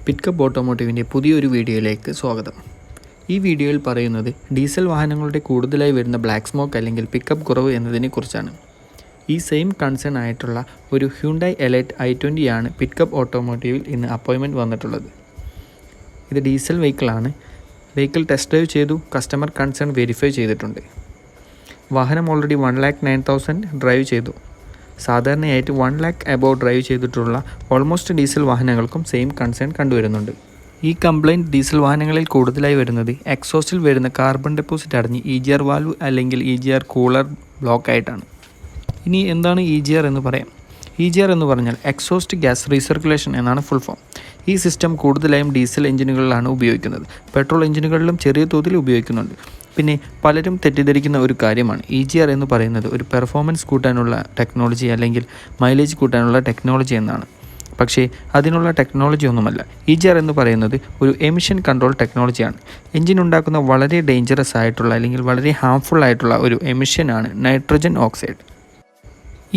Pickup ഓട്ടോമോട്ടീവിൻ്റെ പുതിയൊരു വീഡിയോയിലേക്ക് സ്വാഗതം. ഈ വീഡിയോയിൽ പറയുന്നത് ഡീസൽ വാഹനങ്ങളുടെ കൂടുതലായി വരുന്ന ബ്ലാക്ക് സ്മോക്ക് അല്ലെങ്കിൽ പിക്കപ്പ് കുറവ് എന്നതിനെക്കുറിച്ചാണ്. ഈ സെയിം കൺസേൺ ആയിട്ടുള്ള ഒരു Hyundai Elite i20 ആണ് പിക്കപ്പ് ഓട്ടോമോട്ടീവിൽ ഇന്ന് അപ്പോയിൻമെൻറ്റ് വന്നിട്ടുള്ളത്. ഇത് ഡീസൽ വെഹിക്കിളാണ്. വെഹിക്കിൾ ടെസ്റ്റ് ഡ്രൈവ് ചെയ്തു, കസ്റ്റമർ കൺസേൺ വെരിഫൈ ചെയ്തിട്ടുണ്ട്. വാഹനം ഓൾറെഡി 1,09,000 ഡ്രൈവ് ചെയ്തു. സാധാരണയായിട്ട് 1 lakh എബോവ് ഡ്രൈവ് ചെയ്തിട്ടുള്ള ഓൾമോസ്റ്റ് ഡീസൽ വാഹനങ്ങൾക്കും സെയിം കൺസേൺ കണ്ടുവരുന്നുണ്ട്. ഈ കംപ്ലൈൻറ്റ് ഡീസൽ വാഹനങ്ങളിൽ കൂടുതലായി വരുന്നത് എക്സോസ്റ്റിൽ വരുന്ന കാർബൺ ഡെപ്പോസിറ്റ് അടഞ്ഞ് EGR വാൽവ് അല്ലെങ്കിൽ EGR കൂളർ ബ്ലോക്ക് ആയിട്ടാണ്. ഇനി എന്താണ് EGR എന്ന് പറയാം. EGR എന്ന് പറഞ്ഞാൽ എക്സോസ്റ്റ് ഗ്യാസ് റീസർക്കുലേഷൻ എന്നാണ് ഫുൾ ഫോം. ഈ സിസ്റ്റം കൂടുതലായും ഡീസൽ എഞ്ചിനുകളിലാണ് ഉപയോഗിക്കുന്നത്. പെട്രോൾ എഞ്ചിനുകളിലും ചെറിയ തോതിൽ ഉപയോഗിക്കുന്നുണ്ട്. പിന്നെ പലരും തെറ്റിദ്ധരിക്കുന്ന ഒരു കാര്യമാണ് EGR എന്ന് പറയുന്നത് ഒരു പെർഫോമൻസ് കൂട്ടാനുള്ള ടെക്നോളജി അല്ലെങ്കിൽ മൈലേജ് കൂട്ടാനുള്ള ടെക്നോളജി എന്നാണ്. പക്ഷേ അതിനുള്ള ടെക്നോളജി ഒന്നുമല്ല. EGR എന്ന് പറയുന്നത് ഒരു എമിഷൻ കൺട്രോൾ ടെക്നോളജിയാണ്. എഞ്ചിൻ ഉണ്ടാക്കുന്ന വളരെ ഡേഞ്ചറസ് ആയിട്ടുള്ള അല്ലെങ്കിൽ വളരെ ഹാംഫുൾ ആയിട്ടുള്ള ഒരു എമിഷനാണ് നൈട്രജൻ ഓക്സൈഡ്.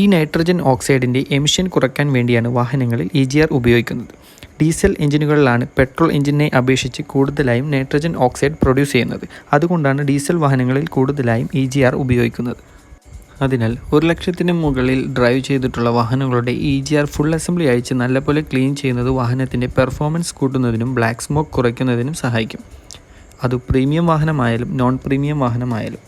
ഈ നൈട്രജൻ ഓക്സൈഡിൻ്റെ എമിഷൻ കുറയ്ക്കാൻ വേണ്ടിയാണ് വാഹനങ്ങളിൽ EGR ഉപയോഗിക്കുന്നത്. ഡീസൽ എഞ്ചിനുകളിലാണ് പെട്രോൾ എഞ്ചിനെ അപേക്ഷിച്ച് കൂടുതലായും നൈട്രജൻ ഓക്സൈഡ് പ്രൊഡ്യൂസ് ചെയ്യുന്നത്. അതുകൊണ്ടാണ് ഡീസൽ വാഹനങ്ങളിൽ കൂടുതലായും EGR ഉപയോഗിക്കുന്നത്. അതിനാൽ 1,00,000 മുകളിൽ ഡ്രൈവ് ചെയ്തിട്ടുള്ള വാഹനങ്ങളുടെ EGR ഫുൾ അസംബ്ലി അയച്ച് നല്ലപോലെ ക്ലീൻ ചെയ്യുന്നത് വാഹനത്തിൻ്റെ പെർഫോമൻസ് കൂട്ടുന്നതിനും ബ്ലാക്ക് സ്മോക്ക് കുറയ്ക്കുന്നതിനും സഹായിക്കും. അത് പ്രീമിയം വാഹനമായാലും നോൺ പ്രീമിയം വാഹനമായാലും.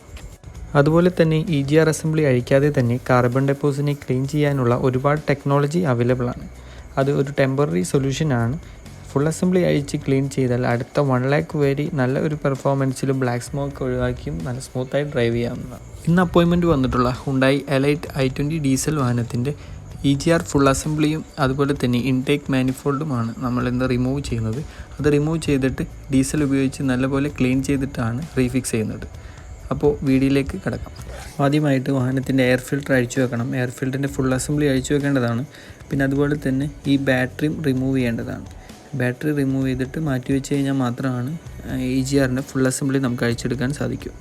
അതുപോലെ തന്നെ EGR അസംബ്ലി അഴിക്കാതെ തന്നെ കാർബൺ ഡെപ്പോസിറ്റിനെ ക്ലീൻ ചെയ്യാനുള്ള ഒരുപാട് ടെക്നോളജി അവൈലബിൾ ആണ്. അത് ഒരു ടെമ്പററി സൊല്യൂഷനാണ്. ഫുൾ അസംബ്ലി അഴിച്ച് ക്ലീൻ ചെയ്താൽ അടുത്ത 1 lakh വരെ നല്ല ഒരു പെർഫോമൻസിലും ബ്ലാക്ക് സ്മോക്ക് ഒഴിവാക്കിയും നല്ല സ്മൂത്തായി ഡ്രൈവ് ചെയ്യാവുന്നതാണ്. ഇന്ന് അപ്പോയിൻമെൻറ്റ് വന്നിട്ടുള്ള Hyundai Elite i20 ഡീസൽ വാഹനത്തിൻ്റെ EGR ഫുൾ അസംബ്ലിയും അതുപോലെ തന്നെ ഇൻടേക്ക് മാനിഫോൾഡുമാണ് നമ്മളിന്ന് റിമൂവ് ചെയ്യുന്നത്. അത് റിമൂവ് ചെയ്തിട്ട് ഡീസൽ ഉപയോഗിച്ച് നല്ലപോലെ ക്ലീൻ ചെയ്തിട്ടാണ് റീഫിക്സ് ചെയ്യുന്നത്. അപ്പോൾ വീഡിയോയിലേക്ക് കിടക്കാം. ആദ്യമായിട്ട് വാഹനത്തിൻ്റെ എയർ ഫിൽറ്റർ അഴിച്ചു വെക്കണം. എയർ ഫിൽറ്ററിൻ്റെ ഫുൾ അസംബ്ലി അഴിച്ചു വെക്കേണ്ടതാണ്. പിന്നെ അതുപോലെ തന്നെ ഈ ബാറ്ററിയും റിമൂവ് ചെയ്യേണ്ടതാണ്. ബാറ്ററി റിമൂവ് ചെയ്തിട്ട് മാറ്റി വെച്ച് കഴിഞ്ഞാൽ മാത്രമാണ് EGRൻ്റെ ഫുൾ അസംബ്ലി നമുക്ക് അഴിച്ചെടുക്കാൻ സാധിക്കും.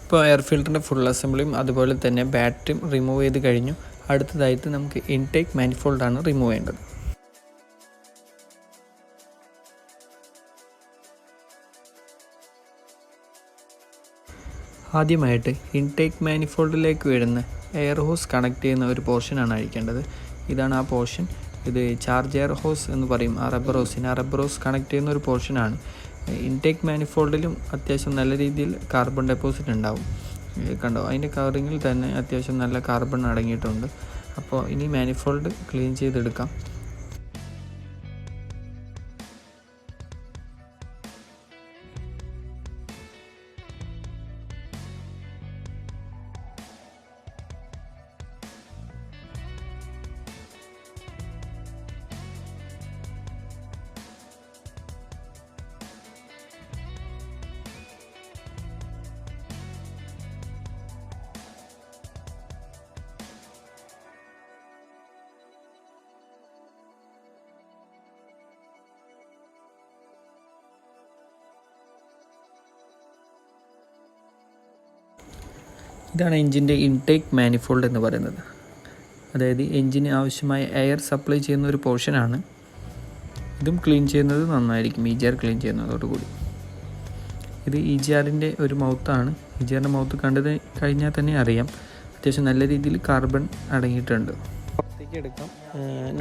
ഇപ്പോൾ എയർ ഫിൽറ്ററിൻ്റെ ഫുൾ അസംബ്ലിയും അതുപോലെ തന്നെ ബാറ്ററിയും റിമൂവ് ചെയ്ത് കഴിഞ്ഞു. അടുത്തതായിട്ട് നമുക്ക് ഇൻടേക്ക് മാനിഫോൾഡാണ് റിമൂവ് ചെയ്യേണ്ടത്. ആദ്യമായിട്ട് ഇൻടേക്ക് മാനിഫോൾഡിലേക്ക് വരുന്ന എയർ ഹോസ് കണക്ട് ചെയ്യുന്ന ഒരു പോർഷനാണ് അഴിക്കേണ്ടത്. ഇതാണ് ആ പോർഷൻ. ഇത് ചാർജ് എയർ ഹോസ് എന്ന് പറയും. ആ റബ്ബർ ഹോസ് കണക്ട് ചെയ്യുന്ന ഒരു പോർഷനാണ്. ഇൻടേക്ക് മാനിഫോൾഡിലും അത്യാവശ്യം നല്ല രീതിയിൽ കാർബൺ ഡെപ്പോസിറ്റ് ഉണ്ടാവും. കണ്ടോ, അതിൻ്റെ കവറിങ്ങിൽ തന്നെ അത്യാവശ്യം നല്ല കാർബൺ അടങ്ങിയിട്ടുണ്ട്. അപ്പോൾ ഇനി മാനിഫോൾഡ് ക്ലീൻ ചെയ്തെടുക്കാം. ഇതാണ് എഞ്ചിൻ്റെ ഇൻടേക്ക് മാനിഫോൾഡ് എന്ന് പറയുന്നത്. അതായത് എഞ്ചിന് ആവശ്യമായ എയർ സപ്ലൈ ചെയ്യുന്ന ഒരു പോർഷനാണ്. ഇതും ക്ലീൻ ചെയ്യുന്നത് നന്നായിരിക്കും EGR ക്ലീൻ ചെയ്യുന്നതോടുകൂടി. ഇത് EGRൻ്റെ ഒരു മൗത്താണ്. EGRൻ്റെ മൗത്ത് കണ്ടു കഴിഞ്ഞാൽ തന്നെ അറിയാം അത്യാവശ്യം നല്ല രീതിയിൽ കാർബൺ അടങ്ങിയിട്ടുണ്ട്. പുറത്തേക്ക് എടുക്കാം.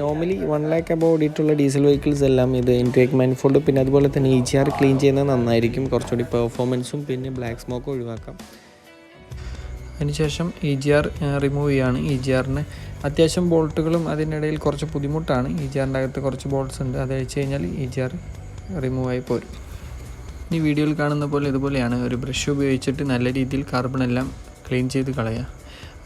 നോർമലി 1 lakh എബോവ് ഓടിയിട്ടുള്ള ഡീസൽ വെഹിക്കിൾസ് എല്ലാം ഇത് ഇൻടേക്ക് മാനിഫോൾഡ് പിന്നെ അതുപോലെ തന്നെ EGR ക്ലീൻ ചെയ്യുന്നത് നന്നായിരിക്കും. കുറച്ചുകൂടി പെർഫോമൻസും പിന്നെ ബ്ലാക്ക് സ്മോക്കും ഒഴിവാക്കാം. അതിനുശേഷം EGR റിമൂവ് ചെയ്യുകയാണ്. EGRന് അത്യാവശ്യം ബോൾട്ടുകളും അതിനിടയിൽ കുറച്ച് ബുദ്ധിമുട്ടാണ്. EGRൻ്റെ അകത്ത് കുറച്ച് ബോൾട്ട്സ് ഉണ്ട്. അത് അഴിച്ച് കഴിഞ്ഞാൽ EGR റിമൂവ് ആയി പോരും. ഈ വീഡിയോയിൽ കാണുന്ന പോലെ ഇതുപോലെയാണ് ഒരു ബ്രഷ് ഉപയോഗിച്ചിട്ട് നല്ല രീതിയിൽ കാർബൺ എല്ലാം ക്ലീൻ ചെയ്ത് കളയുക.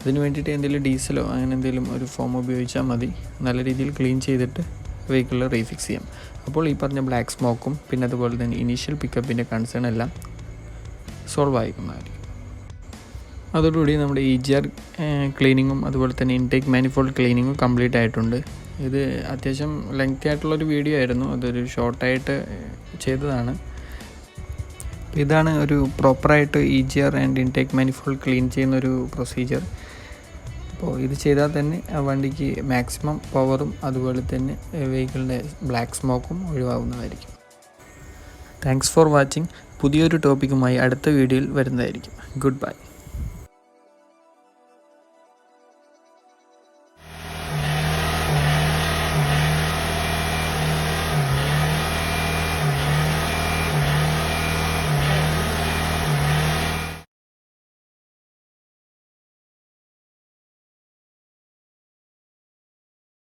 അതിന് വേണ്ടിയിട്ട് എന്തെങ്കിലും ഡീസലോ അങ്ങനെ എന്തെങ്കിലും ഒരു ഫോം ഉപയോഗിച്ചാൽ മതി. നല്ല രീതിയിൽ ക്ലീൻ ചെയ്തിട്ട് വെഹിക്കിളിൽ റീഫിക്സ് ചെയ്യാം. അപ്പോൾ ഈ പറഞ്ഞ ബ്ലാക്ക് സ്മോക്കും പിന്നെ അതുപോലെ തന്നെ ഇനീഷ്യൽ പിക്കപ്പിൻ്റെ കൺസേൺ എല്ലാം സോൾവ് ആയിരിക്കുന്നതായിരിക്കും. അതോടുകൂടി നമ്മുടെ EGR ക്ലീനിങ്ങും അതുപോലെ തന്നെ ഇൻടേക്ക് മാനിഫോൾഡ് ക്ലീനിങ്ങും കംപ്ലീറ്റ് ആയിട്ടുണ്ട്. ഇത് അത്യാവശ്യം ലെങ്തി ആയിട്ടുള്ളൊരു വീഡിയോ ആയിരുന്നു, അതൊരു ഷോർട്ടായിട്ട് ചെയ്തതാണ്. ഇതാണ് ഒരു പ്രോപ്പറായിട്ട് EGR and intake manifold clean ചെയ്യുന്നൊരു പ്രൊസീജിയർ. അപ്പോൾ ഇത് ചെയ്താൽ തന്നെ ആ വണ്ടിക്ക് മാക്സിമം പവറും അതുപോലെ തന്നെ വെഹിക്കിളിൻ്റെ ബ്ലാക്ക് സ്മോക്കും ഒഴിവാകുന്നതായിരിക്കും. Thanks for watching. പുതിയൊരു ടോപ്പിക്കുമായി അടുത്ത വീഡിയോയിൽ വരുന്നതായിരിക്കും. Good by.